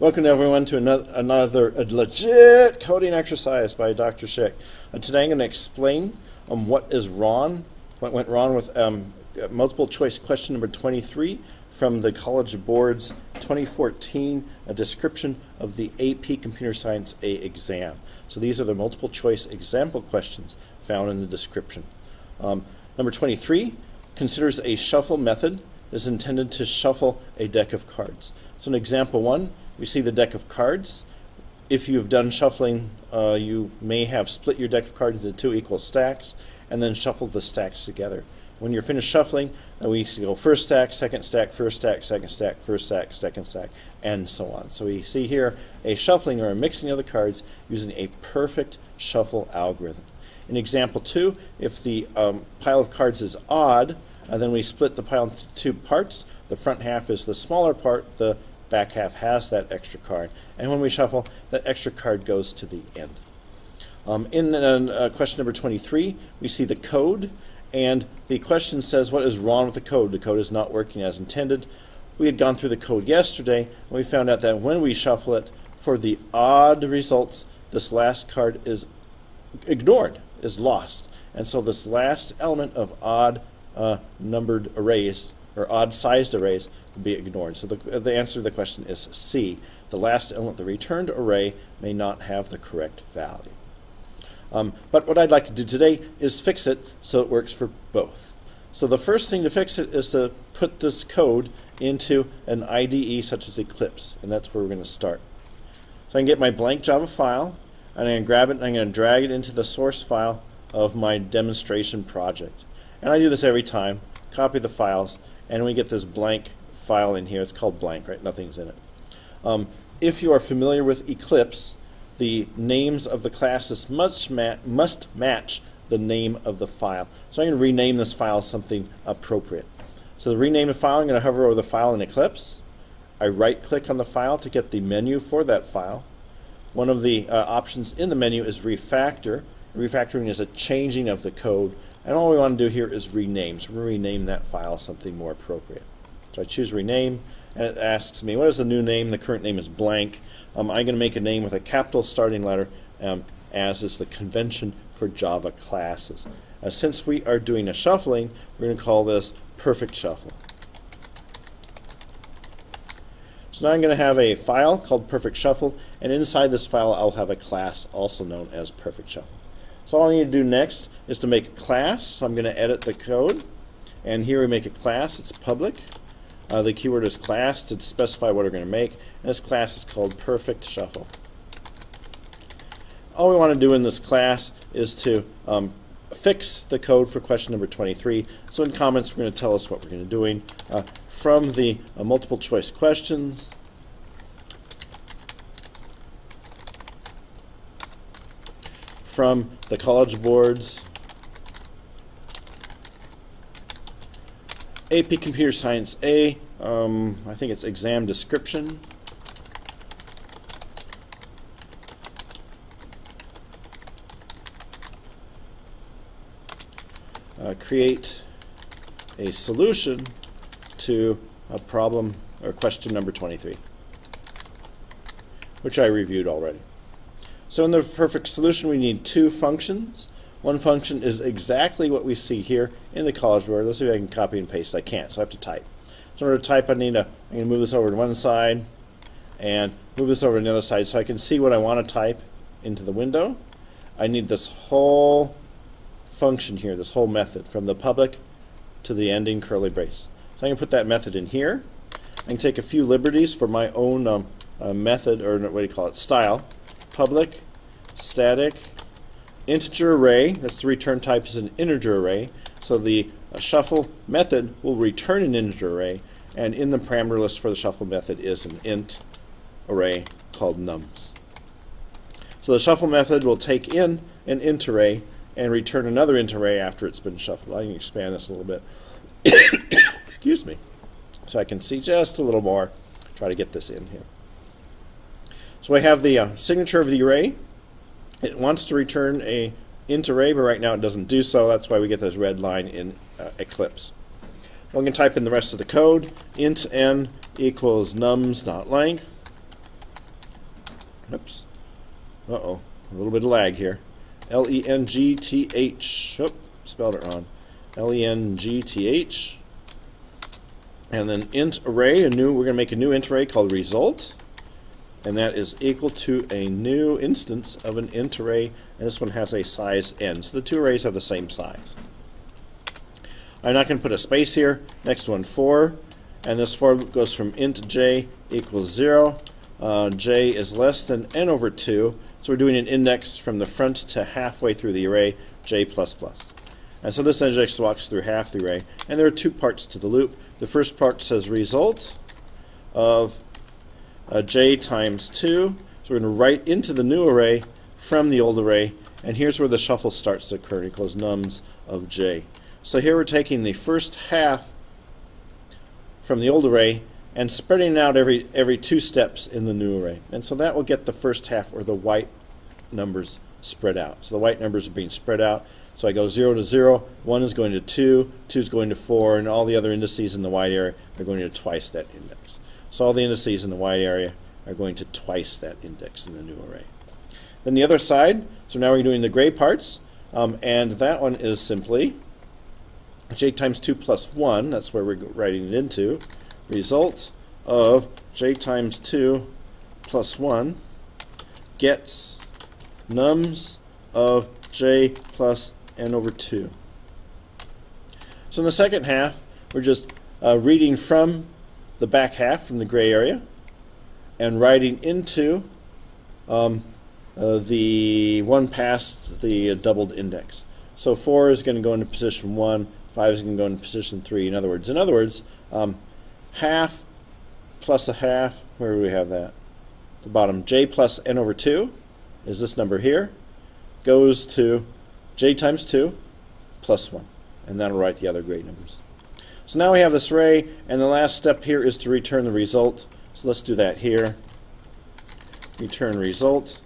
Welcome everyone to another legit coding exercise by Dr. Schick. Today I'm going to explain what went wrong with multiple choice question number 23 from the College Board's 2014 description of the AP Computer Science A exam. So these are the multiple choice example questions found in the description. Number 23 considers a shuffle method is intended to shuffle a deck of cards. So in example 1, we see the deck of cards. If you've done shuffling, you may have split your deck of cards into 2 equal stacks and then shuffled the stacks together. When you're finished shuffling, we go first stack, second stack, first stack, second stack, first stack, second stack, and so on. So we see here a shuffling or a mixing of the cards using a perfect shuffle algorithm. In example 2, if the pile of cards is odd, then we split the pile into 2 parts. The front half is the smaller part, the back half has that extra card, and when we shuffle, that extra card goes to the end. In question number 23, we see the code, and the question says what is wrong with the code. The code is not working as intended. We had gone through the code yesterday, and we found out that when we shuffle it, for the odd results, this last card is ignored, is lost, and so this last element of odd numbered arrays or odd-sized arrays will be ignored. So the answer to the question is C. The last element, the returned array, may not have the correct value. But what I'd like to do today is fix it so it works for both. So the first thing to fix it is to put this code into an IDE such as Eclipse, and that's where we're going to start. So I can get my blank Java file, and I'm going to grab it and I'm going to drag it into the source file of my demonstration project. And I do this every time. Copy the files, and we get this blank file in here. It's called blank, right? Nothing's in it. If you are familiar with Eclipse, the names of the classes must match the name of the file. So I'm going to rename this file something appropriate. So to rename the file, I'm going to hover over the file in Eclipse. I right-click on the file to get the menu for that file. One of the options in the menu is refactor. Refactoring is a changing of the code. And all we want to do here is rename. So we're going to rename that file something more appropriate. So I choose rename, and it asks me, what is the new name? The current name is blank. I'm going to make a name with a capital starting letter, as is the convention for Java classes. Since we are doing a shuffling, we're going to call this perfect shuffle. So now I'm going to have a file called perfect shuffle, and inside this file I'll have a class also known as perfect shuffle. So all I need to do next is to make a class. So I'm going to edit the code, and here we make a class. It's public. The keyword is class to specify what we're going to make, and this class is called perfect shuffle. All we want to do in this class is to fix the code for question number 23. So in comments we're going to tell us what we're going to be doing from the multiple choice questions. From the College Board's AP Computer Science A, I think it's exam description. Create a solution to a problem or question number 23, which I reviewed already. So in the perfect solution we need 2 functions. One function is exactly what we see here in the College Board. Let's see if I can copy and paste. I can't, so I have to type. So in order to type, I'm going to move this over to one side and move this over to the other side so I can see what I want to type into the window. I need this whole function here, this whole method, from the public to the ending curly brace. So I can put that method in here. I can take a few liberties for my own method, or what do you call it, style. Public, static, integer array. That's the return type is an integer array. So the shuffle method will return an integer array, and in the parameter list for the shuffle method is an int array called nums. So the shuffle method will take in an int array and return another int array after it's been shuffled. I can expand this a little bit. Excuse me. So I can see just a little more. Try to get this in here. So I have the signature of the array. It wants to return a int array, but right now it doesn't do so. That's why we get this red line in Eclipse. So I'm going to type in the rest of the code. Int n equals nums.length. Oops. Uh-oh. A little bit of lag here. Length. Oh, spelled it wrong. Length. And then int array, we're going to make a new int array called result. And that is equal to a new instance of an int array, and this one has a size n. So the two arrays have the same size. I'm not going to put a space here. Next one, for, and this for goes from int j equals 0. J is less than n over 2, so we're doing an index from the front to halfway through the array, j++. And so this index walks through half the array, and there are two parts to the loop. The first part says result of j times 2, so we're going to write into the new array from the old array, and here's where the shuffle starts to occur, equals nums of j. So here we're taking the first half from the old array and spreading it out every 2 steps in the new array. And so that will get the first half, or the white numbers, spread out. So the white numbers are being spread out. So I go 0 to 0, 1 is going to 2, 2 is going to 4, and all the other indices in the white area are going to twice that index. So all the indices in the white area are going to twice that index in the new array. Then the other side, so now we're doing the gray parts, and that one is simply j times 2 plus 1, that's where we're writing it into, result of j times 2 plus 1 gets nums of j plus n over 2. So in the second half, we're just reading from the back half, from the gray area, and writing into the one past the doubled index. So 4 is going to go into position 1, 5 is going to go into position 3. In other words, half plus a half, where do we have that? The bottom, j plus n over 2 is this number here, goes to j times 2 plus 1, and that'll write the other gray numbers. So now we have this array, and the last step here is to return the result. So let's do that here. Return result,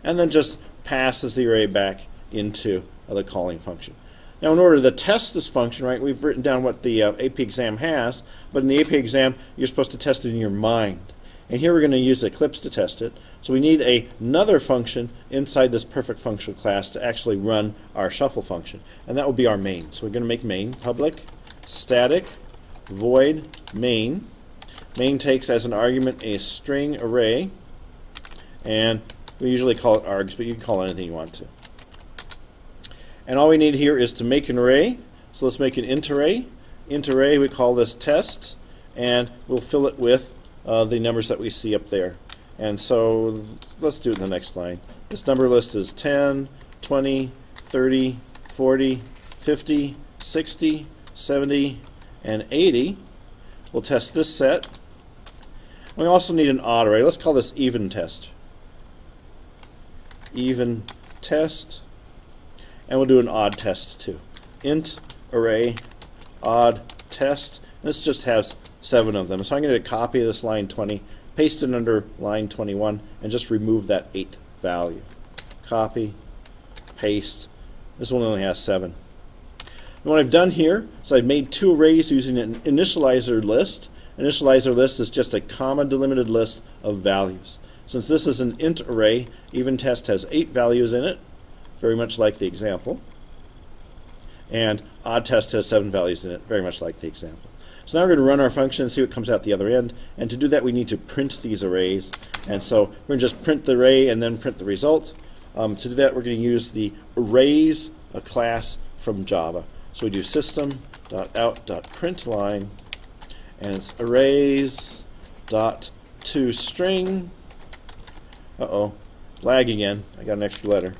and then just passes the array back into the calling function. Now in order to test this function, right, we've written down what the AP exam has, but in the AP exam you're supposed to test it in your mind. And here we're going to use Eclipse to test it. So we need another function inside this perfect function class to actually run our shuffle function. And that will be our main. So we're going to make main public static void main. Main takes as an argument a string array, and we usually call it args, but you can call it anything you want to. And all we need here is to make an array. So let's make an int array. Int array, we call this test, and we'll fill it with the numbers that we see up there. And so let's do it in the next line. This number list is 10, 20, 30, 40, 50, 60, 70, and 80. We'll test this set. We also need an odd array. Let's call this even test. Even test. And we'll do an odd test too. Int array odd test. This just has 7 of them. So I'm going to copy this line 20, paste it under line 21, and just remove that 8th value. Copy, paste. This one only has 7. And what I've done here is I've made 2 arrays using an initializer list. Initializer list is just a comma delimited list of values. Since this is an int array, even test has 8 values in it, very much like the example. And odd test has 7 values in it, very much like the example. So now we're going to run our function and see what comes out the other end. And to do that, we need to print these arrays. And so we're going to just print the array and then print the result. To do that, we're going to use the arrays class from Java. So we do system.out.println, and it's arrays.toString. Uh-oh, lag again. I got an extra letter.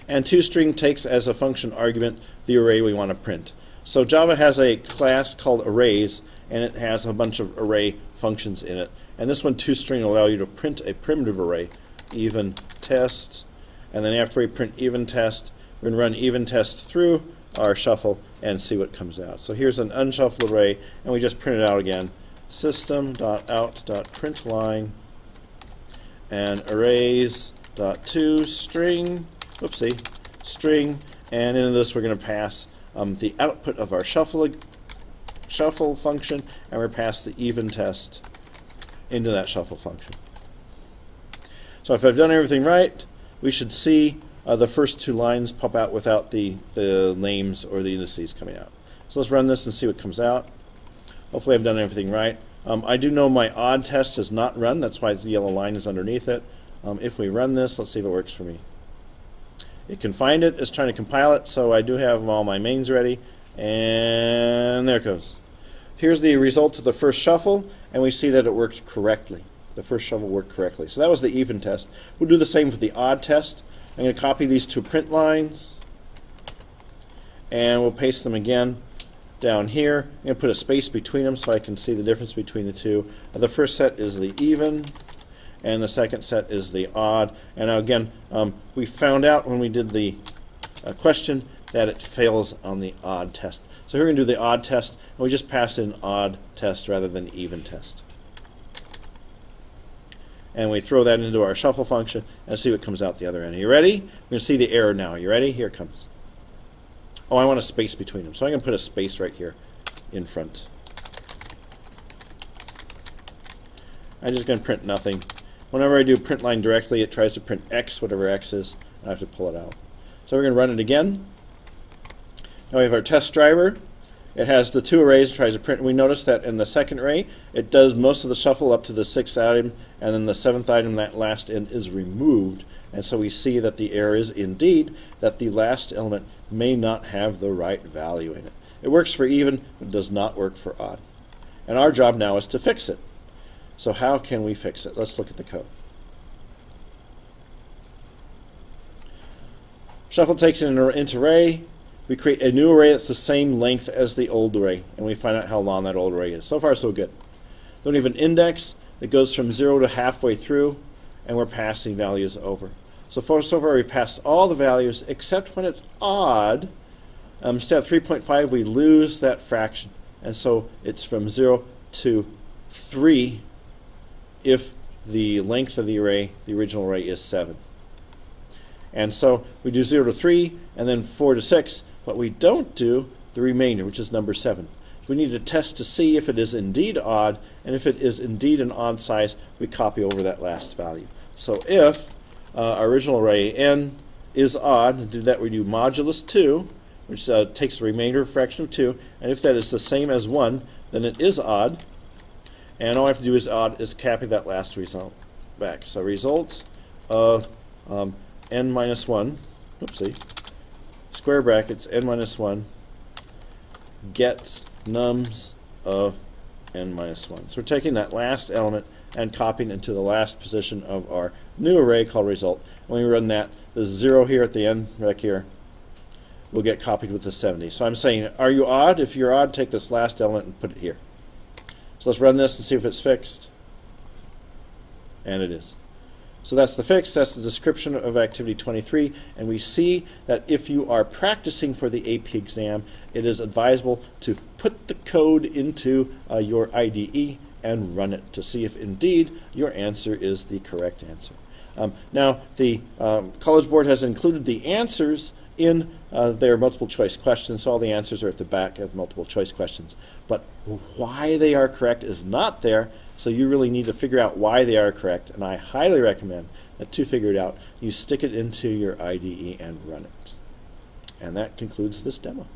And toString takes as a function argument the array we want to print. So Java has a class called arrays, and it has a bunch of array functions in it. And this one, toString, will allow you to print a primitive array, even test. And then after we print even test, we're going to run even test through our shuffle and see what comes out. So here's an unshuffled array, and we just print it out again. System.out.println and arrays.toString, whoopsie, string, and into this we're going to pass the output of our shuffle function, and we're pass the even test into that shuffle function. So if I've done everything right, we should see the first two lines pop out without the names or the indices coming out. So let's run this and see what comes out. Hopefully I've done everything right. I do know my odd test has not run. That's why the yellow line is underneath it. If we run this, let's see if it works for me. It can find it. It's trying to compile it, so I do have all my mains ready. And there it goes. Here's the result of the first shuffle, and we see that it worked correctly. The first shuffle worked correctly. So that was the even test. We'll do the same for the odd test. I'm going to copy these two print lines, and we'll paste them again down here. I'm going to put a space between them so I can see the difference between the two. The first set is the even, and the second set is the odd. And now again, we found out when we did the question that it fails on the odd test. So here we're going to do the odd test, and we just pass in odd test rather than even test. And we throw that into our shuffle function and see what comes out the other end. Are you ready? We're going to see the error now. Are you ready? Here it comes. Oh, I want a space between them. So I'm going to put a space right here in front. I'm just going to print nothing. Whenever I do print line directly, it tries to print X, whatever X is, and I have to pull it out. So we're going to run it again. Now we have our test driver. It has the two arrays, it tries to print. We notice that in the second array, it does most of the shuffle up to the sixth item, and then the seventh item, that last end, is removed. And so we see that the error is indeed that the last element may not have the right value in it. It works for even, but does not work for odd. And our job now is to fix it. So how can we fix it? Let's look at the code. Shuffle takes an int array. We create a new array that's the same length as the old array, and we find out how long that old array is. So far, so good. Then we have an index that goes from 0 to halfway through, and we're passing values over. So far, we pass all the values except when it's odd. Instead of 3.5, we lose that fraction, and so it's from 0 to 3 if the length of the array, the original array, is 7. And so we do 0 to 3, and then 4 to 6, but we don't do the remainder, which is number 7. So we need to test to see if it is indeed odd, and if it is indeed an odd size, we copy over that last value. So if our original array n is odd, to do that we do modulus 2, which takes the remainder fraction of 2, and if that is the same as 1, then it is odd, and all I have to do is copy that last result back. So result of n minus 1, oopsie, square brackets, n minus 1, gets nums of n minus 1. So we're taking that last element and copying it into the last position of our new array called result. When we run that, the 0 here at the end, right here, will get copied with the 70. So I'm saying, are you odd? If you're odd, take this last element and put it here. So let's run this and see if it's fixed. And it is. So that's the fix, that's the description of activity 23, and we see that if you are practicing for the AP exam, it is advisable to put the code into your IDE and run it to see if indeed your answer is the correct answer. Now, the College Board has included the answers in their multiple choice questions, so all the answers are at the back of multiple choice questions. But why they are correct is not there, so you really need to figure out why they are correct, and I highly recommend that to figure it out, you stick it into your IDE and run it. And that concludes this demo.